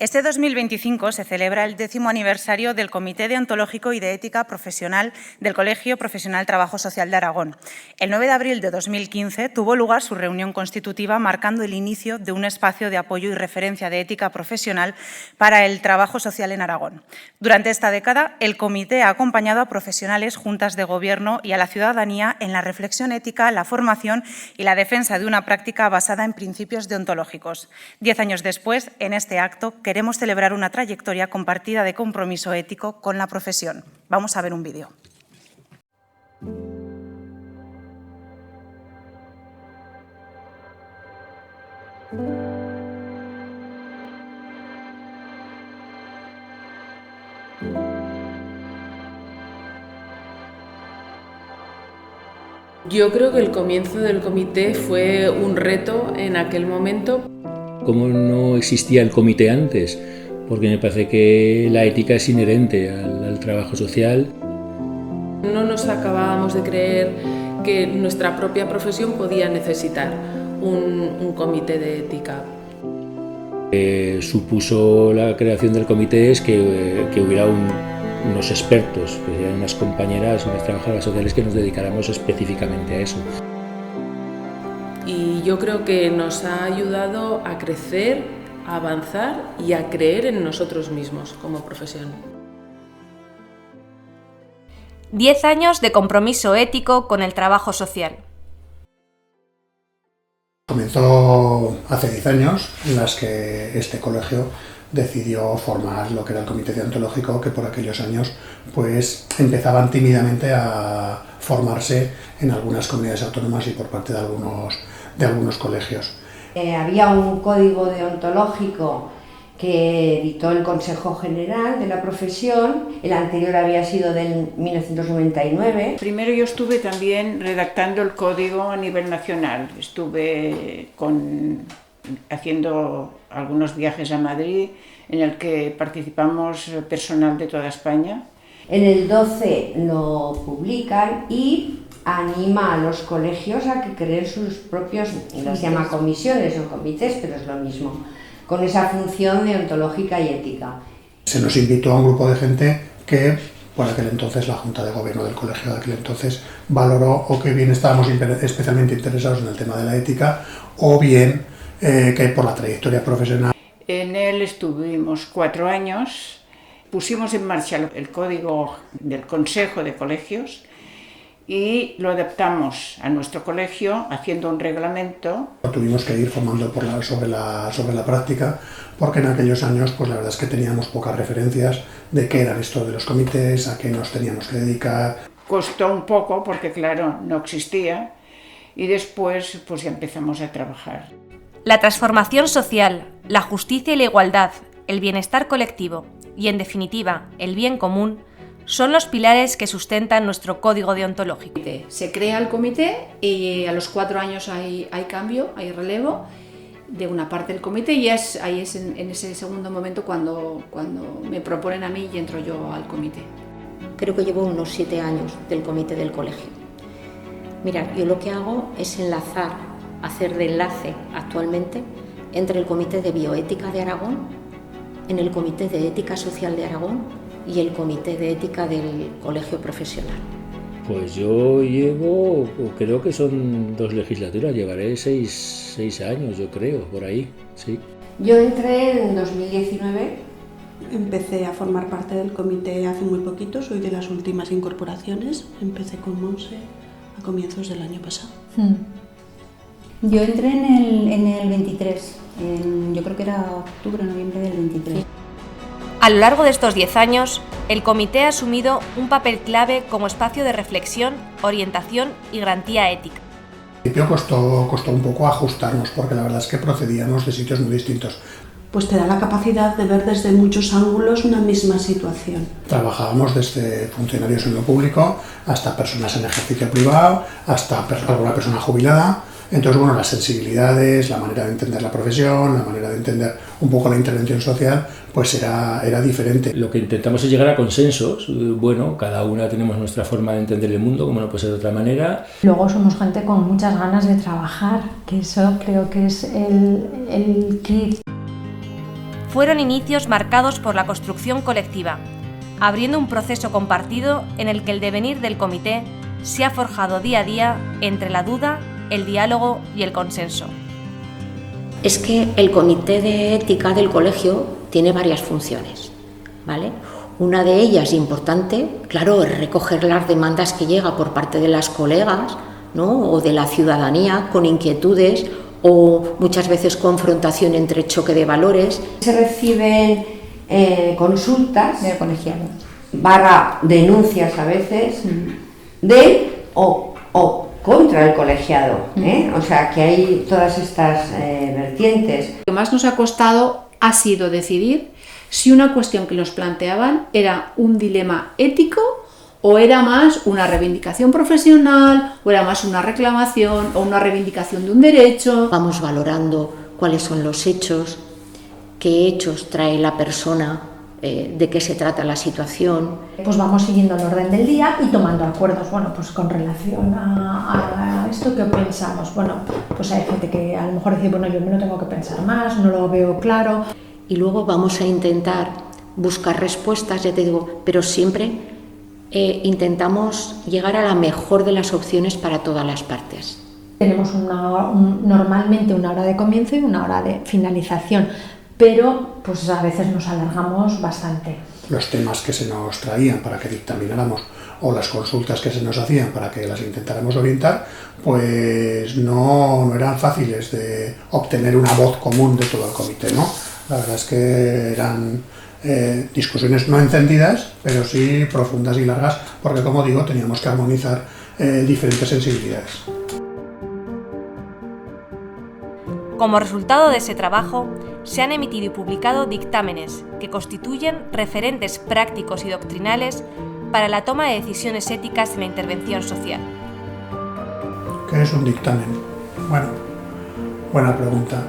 Este 2025 se celebra el 10º aniversario del Comité Deontológico y de Ética Profesional del Colegio Profesional Trabajo Social de Aragón. El 9 de abril de 2015 tuvo lugar su reunión constitutiva, marcando el inicio de un espacio de apoyo y referencia de ética profesional para el trabajo social en Aragón. Durante esta década, el comité ha acompañado a profesionales, juntas de gobierno y a la ciudadanía en la reflexión ética, la formación y la defensa de una práctica basada en principios deontológicos. 10 años después, en este acto, queremos celebrar una trayectoria compartida de compromiso ético con la profesión. Vamos a ver un vídeo. Yo creo que el comienzo del comité fue un reto en aquel momento. ¿Cómo no existía el comité antes? Porque me parece que la ética es inherente al trabajo social. No nos acabábamos de creer que nuestra propia profesión podía necesitar un comité de ética. Supuso la creación del comité es que hubiera unos expertos, que eran unas compañeras, unas trabajadoras sociales que nos dedicáramos específicamente a eso. Y yo creo que nos ha ayudado a crecer, a avanzar y a creer en nosotros mismos como profesión. 10 años de compromiso ético con el trabajo social. Comenzó hace 10 años en las que este colegio decidió formar lo que era el comité deontológico, que por aquellos años pues empezaban tímidamente a formarse en algunas comunidades autónomas y por parte de algunos colegios. Había un código deontológico que editó el Consejo General de la Profesión, el anterior había sido del 1999. Primero yo estuve también redactando el código a nivel nacional, estuve haciendo algunos viajes a Madrid en el que participamos personal de toda España. En el 12 lo publican y anima a los colegios a que creen sus propios, las llama comisiones o comités, pero es lo mismo, con esa función deontológica y ética. Se nos invitó a un grupo de gente que por aquel entonces la Junta de Gobierno del colegio de aquel entonces valoró o que bien estábamos especialmente interesados en el tema de la ética o bien que por la trayectoria profesional. En él estuvimos 4 años, pusimos en marcha el código del Consejo de Colegios y lo adaptamos a nuestro colegio haciendo un reglamento. Tuvimos que ir formando sobre la práctica porque en aquellos años pues la verdad es que teníamos pocas referencias de qué eran esto de los comités, a qué nos teníamos que dedicar. Costó un poco porque claro, no existía y después pues ya empezamos a trabajar. La transformación social, la justicia y la igualdad, el bienestar colectivo y, en definitiva, el bien común, son los pilares que sustentan nuestro código deontológico. Se crea el comité y a los 4 años hay cambio, hay relevo de una parte del comité y ahí es en ese segundo momento cuando me proponen a mí y entro yo al comité. Creo que llevo unos 7 años del comité del colegio. Mirad, yo lo que hago es hacer de enlace actualmente entre el Comité de Bioética de Aragón, en el Comité de Ética Social de Aragón y el Comité de Ética del Colegio Profesional. Pues yo llevo, creo que son 2 legislaturas, llevaré 6 años, yo creo, por ahí, sí. Yo entré en 2019. Empecé a formar parte del comité hace muy poquito, soy de las últimas incorporaciones, empecé con Monse a comienzos del año pasado. Yo entré en el 23, yo creo que era octubre o noviembre del 23. A lo largo de estos 10 años, el comité ha asumido un papel clave como espacio de reflexión, orientación y garantía ética. Al principio costó un poco ajustarnos porque la verdad es que procedíamos de sitios muy distintos. Pues te da la capacidad de ver desde muchos ángulos una misma situación. Trabajábamos desde funcionarios en lo público hasta personas en ejercicio privado, hasta alguna persona jubilada. Entonces, bueno, las sensibilidades, la manera de entender la profesión, la manera de entender un poco la intervención social, pues era diferente. Lo que intentamos es llegar a consensos. Bueno, cada una tenemos nuestra forma de entender el mundo, como no puede ser de otra manera. Luego somos gente con muchas ganas de trabajar, que eso creo que es el kit. fueron inicios marcados por la construcción colectiva, abriendo un proceso compartido en el que el devenir del comité se ha forjado día a día entre la duda, el diálogo y el consenso. Es que el comité de ética del colegio tiene varias funciones, ¿vale? Una de ellas importante, claro, es recoger las demandas que llega por parte de las colegas, ¿no? O de la ciudadanía con inquietudes o muchas veces confrontación entre choque de valores. Se reciben consultas De colegiados. / denuncias a veces de o contra el colegiado, o sea que hay todas estas vertientes. Lo que más nos ha costado ha sido decidir si una cuestión que nos planteaban era un dilema ético o era más una reivindicación profesional, o era más una reclamación o una reivindicación de un derecho. Vamos valorando cuáles son los hechos, qué hechos trae la persona, de qué se trata la situación. Pues vamos siguiendo el orden del día y tomando acuerdos, bueno, pues con relación a esto, ¿qué pensamos? Bueno, pues hay gente que a lo mejor dice, bueno, yo me lo tengo que pensar más, no lo veo claro. Y luego vamos a intentar buscar respuestas, ya te digo, pero siempre intentamos llegar a la mejor de las opciones para todas las partes. Tenemos normalmente una hora de comienzo y una hora de finalización, pero pues a veces nos alargamos bastante. Los temas que se nos traían para que dictamináramos o las consultas que se nos hacían para que las intentáramos orientar, pues no eran fáciles de obtener una voz común de todo el comité, ¿no? La verdad es que eran discusiones no encendidas, pero sí profundas y largas, porque como digo, teníamos que armonizar diferentes sensibilidades. Como resultado de ese trabajo, se han emitido y publicado dictámenes que constituyen referentes prácticos y doctrinales para la toma de decisiones éticas en la intervención social. ¿Qué es un dictamen? Bueno, buena pregunta.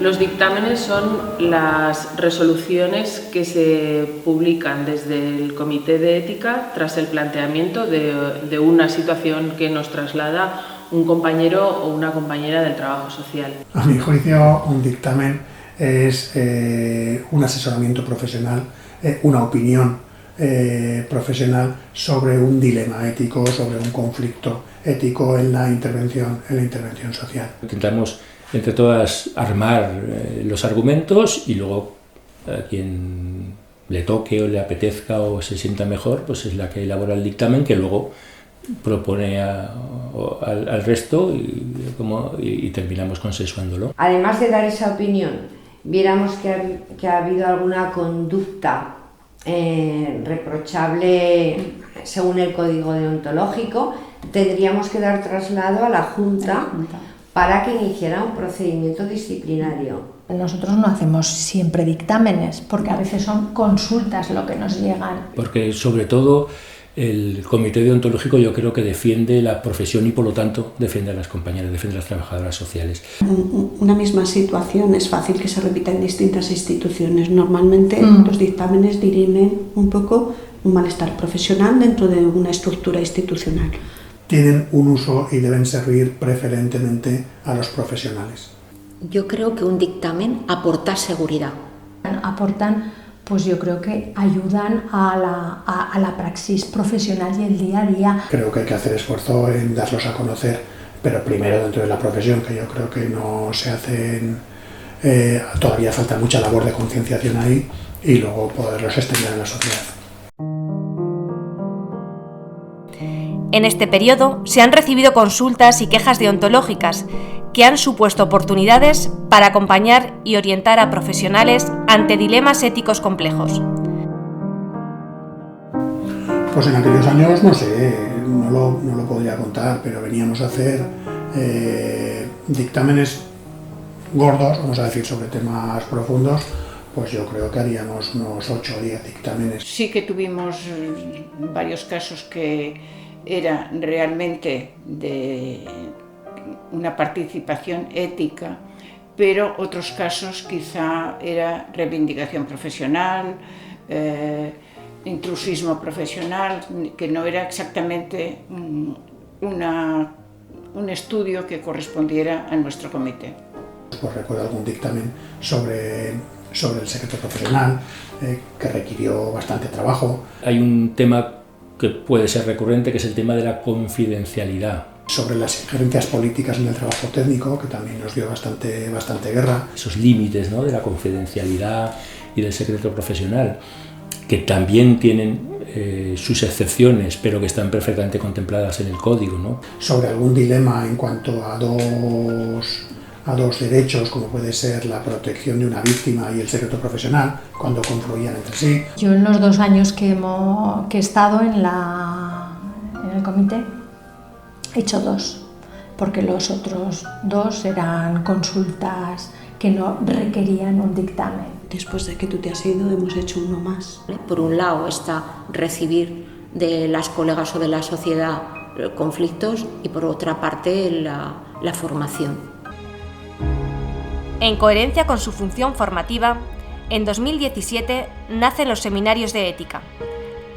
Los dictámenes son las resoluciones que se publican desde el Comité de Ética tras el planteamiento de una situación que nos traslada un compañero o una compañera del trabajo social. A mi juicio, un dictamen es un asesoramiento profesional, una opinión profesional sobre un dilema ético, sobre un conflicto ético en la intervención social. Intentamos entre todas armar los argumentos y luego a quien le toque o le apetezca o se sienta mejor, pues es la que elabora el dictamen que luego propone al resto y terminamos consensuándolo. Además de dar esa opinión, viéramos que ha habido alguna conducta reprochable según el código deontológico, tendríamos que dar traslado a la Junta para que iniciara un procedimiento disciplinario. Nosotros no hacemos siempre dictámenes, porque a veces son consultas lo que nos llegan. Porque sobre todo el comité deontológico yo creo que defiende la profesión y por lo tanto defiende a las compañeras, defiende a las trabajadoras sociales. Una misma situación es fácil que se repita en distintas instituciones. Normalmente los dictámenes dirimen un poco un malestar profesional dentro de una estructura institucional. Tienen un uso y deben servir preferentemente a los profesionales. Yo creo que un dictamen aporta seguridad. Aportan, pues yo creo que ayudan a la praxis profesional y el día a día. Creo que hay que hacer esfuerzo en darlos a conocer, pero primero dentro de la profesión, que yo creo que no se hacen, todavía falta mucha labor de concienciación ahí, y luego poderlos extender en la sociedad. En este periodo se han recibido consultas y quejas deontológicas que han supuesto oportunidades para acompañar y orientar a profesionales ante dilemas éticos complejos. Pues en aquellos años, no sé, no lo podría contar, pero veníamos a hacer dictámenes gordos, vamos a decir, sobre temas profundos, pues yo creo que haríamos unos 8 o 10 dictámenes. Sí que tuvimos varios casos que era realmente de una participación ética, pero otros casos quizá era reivindicación profesional, intrusismo profesional, que no era exactamente un estudio que correspondiera a nuestro comité. Pues recuerdo algún dictamen sobre sobre el secreto profesional, que requirió bastante trabajo. Hay un tema que puede ser recurrente, que es el tema de la confidencialidad. Sobre las injerencias políticas en el trabajo técnico, que también nos dio bastante guerra. Esos límites, ¿no?, de la confidencialidad y del secreto profesional, que también tienen sus excepciones, pero que están perfectamente contempladas en el código, ¿no? Sobre algún dilema en cuanto a dos derechos, como puede ser la protección de una víctima y el secreto profesional, cuando confluían entre sí. Yo en los 2 años que he estado en el comité he hecho 2, porque los otros 2 eran consultas que no requerían un dictamen. Después de que tú te has ido, hemos hecho uno más. Por un lado está recibir de las colegas o de la sociedad conflictos y por otra parte la formación. En coherencia con su función formativa, en 2017 nacen los seminarios de ética,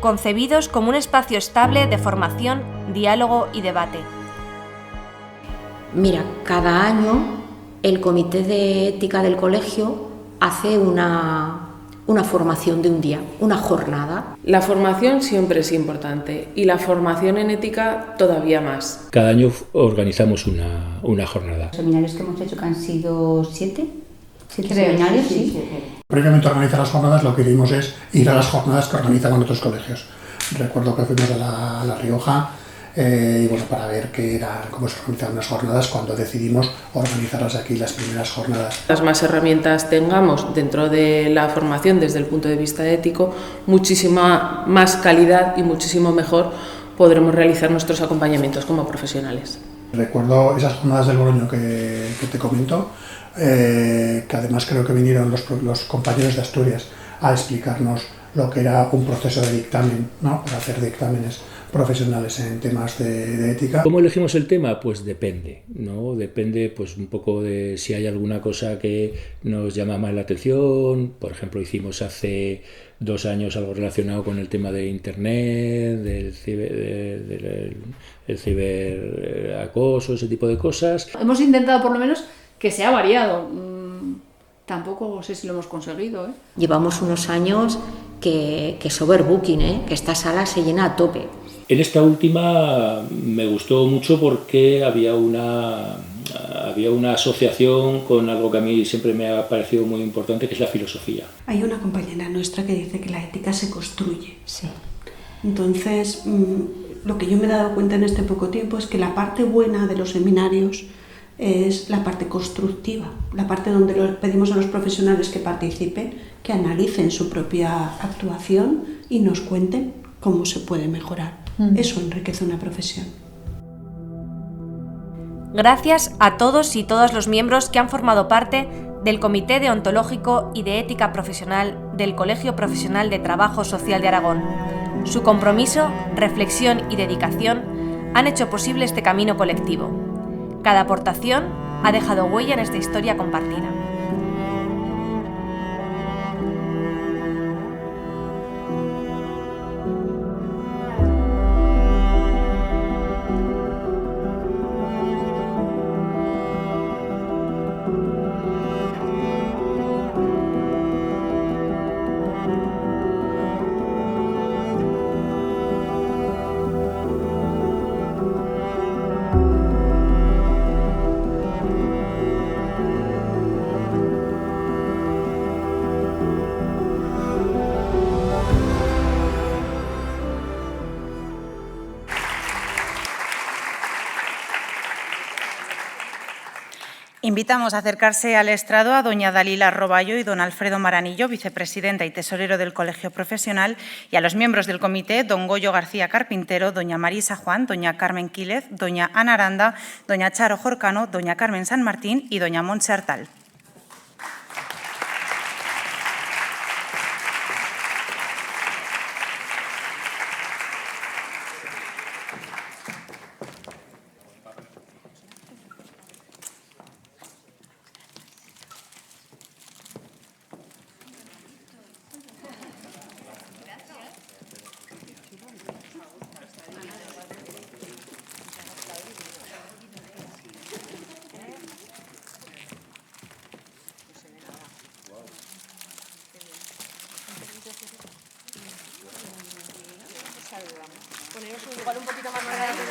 concebidos como un espacio estable de formación, diálogo y debate. Mira, cada año el Comité de Ética del colegio hace una formación de un día, una jornada. La formación siempre es importante y la formación en ética todavía más. Cada año organizamos una jornada. Los seminarios que hemos hecho, que han sido 7 seminarios, sí. Previamente a organizar las jornadas, lo que hicimos es ir a las jornadas que organizaban otros colegios. Recuerdo que fuimos a La Rioja y bueno, para ver cómo se organizaban las jornadas, cuando decidimos organizarlas aquí, las primeras jornadas. Las más herramientas tengamos dentro de la formación desde el punto de vista ético, muchísima más calidad y muchísimo mejor podremos realizar nuestros acompañamientos como profesionales. Recuerdo esas jornadas del Boloño que te comento, que además creo que vinieron los compañeros de Asturias a explicarnos lo que era un proceso de dictamen, ¿no?, para hacer dictámenes profesionales en temas de ética. ¿Cómo elegimos el tema? Pues depende, ¿no? Depende pues un poco de si hay alguna cosa que nos llama más la atención. Por ejemplo, hicimos hace 2 años algo relacionado con el tema de Internet, del ciberacoso, ese tipo de cosas. Hemos intentado por lo menos que sea variado. Tampoco sé si lo hemos conseguido, ¿eh? Llevamos unos años que es overbooking, que esta sala se llena a tope. En esta última me gustó mucho porque había una asociación con algo que a mí siempre me ha parecido muy importante, que es la filosofía. Hay una compañera nuestra que dice que la ética se construye. Sí. Entonces, lo que yo me he dado cuenta en este poco tiempo es que la parte buena de los seminarios es la parte constructiva, la parte donde pedimos a los profesionales que participen, que analicen su propia actuación y nos cuenten cómo se puede mejorar. Eso enriquece una profesión. Gracias a todos y todas los miembros que han formado parte del Comité Deontológico y de Ética Profesional del Colegio Profesional de Trabajo Social de Aragón. Su compromiso, reflexión y dedicación han hecho posible este camino colectivo. Cada aportación ha dejado huella en esta historia compartida. Invitamos a acercarse al estrado a doña Dalila Roballo y don Alfredo Maranillo, vicepresidenta y tesorero del Colegio Profesional, y a los miembros del comité, don Goyo García Carpintero, doña Marisa Juan, doña Carmen Quílez, doña Ana Aranda, doña Charo Jorcano, doña Carmen San Martín y doña Montse Artal. Poneros igual un poquito más para adelante.